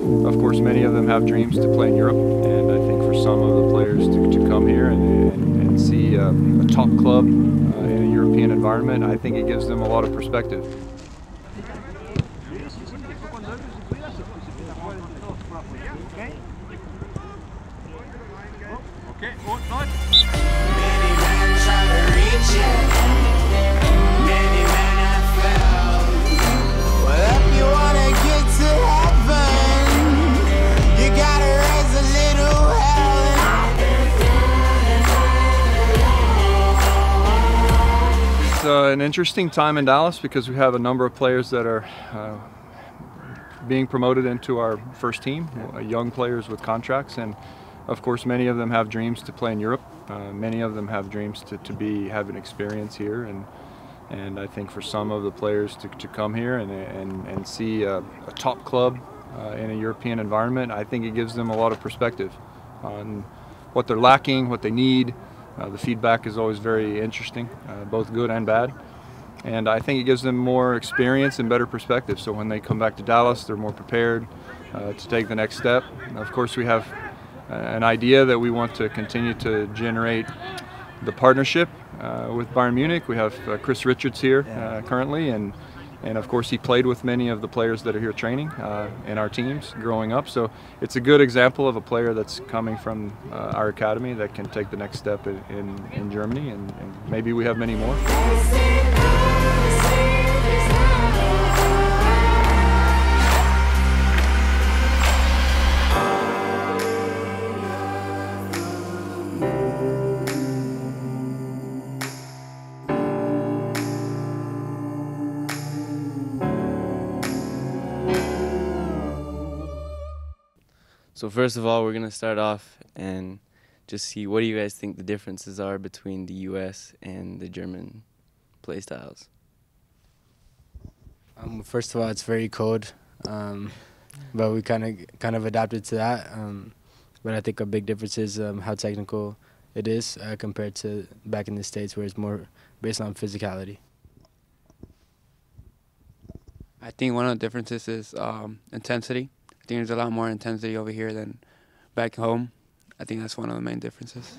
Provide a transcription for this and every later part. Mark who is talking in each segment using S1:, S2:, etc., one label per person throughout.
S1: Of course, many of them have dreams to play in Europe, and I think for some of the players to come here and see a top club in a European environment, I think it gives them a lot of perspective. It's an interesting time in Dallas because we have a number of players that are being promoted into our first team, young players with contracts, and of course many of them have dreams to play in Europe. Many of them have dreams to have an experience here, and I think for some of the players to come here and see a top club in a European environment, I think it gives them a lot of perspective on what they're lacking, what they need. The feedback is always very interesting, both good and bad. And I think it gives them more experience and better perspective. So when they come back to Dallas, they're more prepared to take the next step. And of course, we have an idea that we want to continue to generate the partnership with Bayern Munich. We have Chris Richards here currently, and of course he played with many of the players that are here training in our teams growing up. So it's a good example of a player that's coming from our academy that can take the next step in Germany, and maybe we have many more.
S2: So first of all, we're going to start off and just see what do you guys think the differences are between the US and the German play styles?
S3: First of all, it's very cold, but we kind of adapted to that. But I think a big difference is how technical it is compared to back in the States, where it's more based on physicality.
S4: I think one of the differences is intensity. I think there's a lot more intensity over here than back home. I think that's one of the main differences.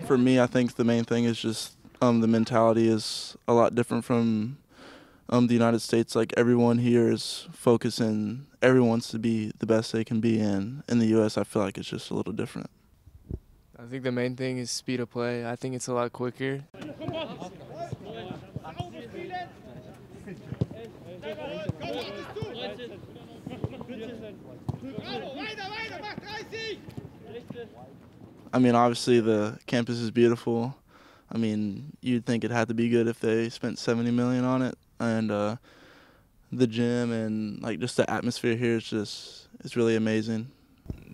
S5: For me, I think the main thing is just the mentality is a lot different from the United States. Like, everyone here is focusing, everyone wants to be the best they can be, and in the US I feel like it's just a little different.
S6: I think the main thing is speed of play. I think it's a lot quicker.
S5: I mean, obviously the campus is beautiful. I mean, you'd think it had to be good if they spent 70 million on it, and the gym and like just the atmosphere here is it's really amazing.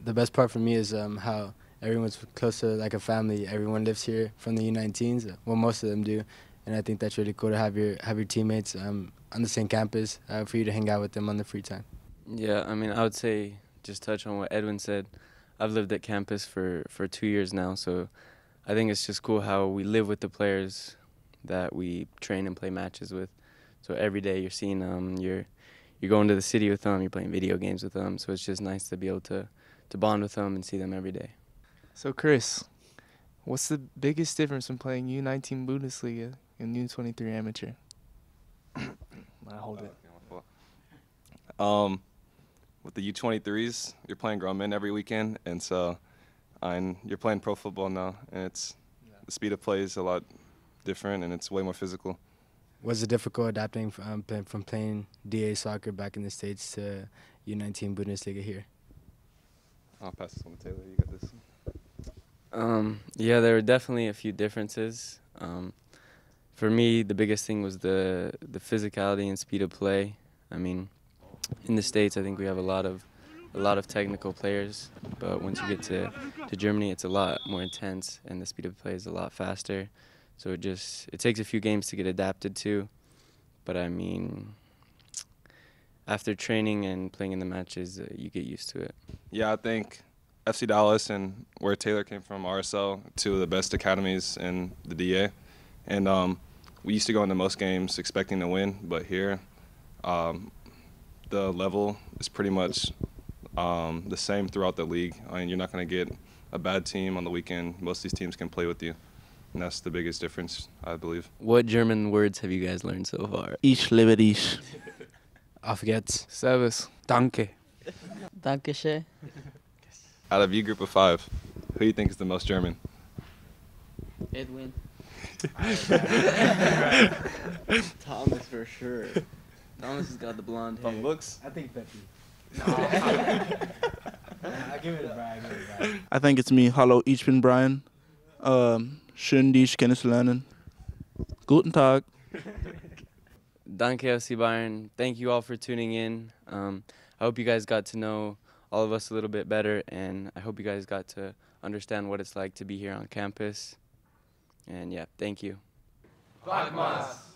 S3: The best part for me is how everyone's close to like a family. Everyone lives here from the U19s. Well, most of them do, and I think that's really cool to have your teammates on the same campus for you to hang out with them on the free time.
S2: Yeah, I mean, I would say, just touch on what Edwin said. I've lived at campus for 2 years now, so I think it's just cool how we live with the players that we train and play matches with. So every day you're seeing them, you're going to the city with them, you're playing video games with them, so it's just nice to be able to bond with them and see them every day.
S6: So Chris, what's the biggest difference in playing U19 Bundesliga and U23 amateur? I hold it.
S7: With the U23s, you're playing grown men every weekend, and so you're playing pro football now, and the speed of play is a lot different, and it's way more physical.
S3: Was it difficult adapting from playing DA soccer back in the States to U19 Bundesliga here?
S7: I'll pass this one to Taylor. You got this.
S2: Yeah, there were definitely a few differences. For me, the biggest thing was the physicality and speed of play. I mean, in the States, I think we have a lot of technical players, but once you get to Germany, it's a lot more intense, and the speed of play is a lot faster. So it takes a few games to get adapted to, but I mean, after training and playing in the matches, you get used to it.
S7: Yeah, I think FC Dallas and where Taylor came from, RSL, two of the best academies in the DA. And we used to go into most games expecting to win, but here the level is pretty much the same throughout the league. I mean, you're not going to get a bad team on the weekend. Most of these teams can play with you, and that's the biggest difference, I believe.
S2: What German words have you guys learned so far?
S5: Ich liebe dich.
S3: Auf geht's.
S6: Servus.
S4: Danke.
S8: Dankeschön.
S7: Out of you group of 5, who do you think is the most German?
S8: Edwin.
S2: Thomas for sure. Thomas has got the blonde hair.
S7: From looks?
S3: I think Pepe. I'll give it a Brian.
S5: I think it's me. Hallo, ich bin Brian. Schön, dich kennenzulernen. Guten Tag.
S2: Danke FC Bayern. Thank you all for tuning in. I hope you guys got to know all of us a little bit better, and I hope you guys got to understand what it's like to be here on campus. And yeah, thank you.
S9: Vagmas!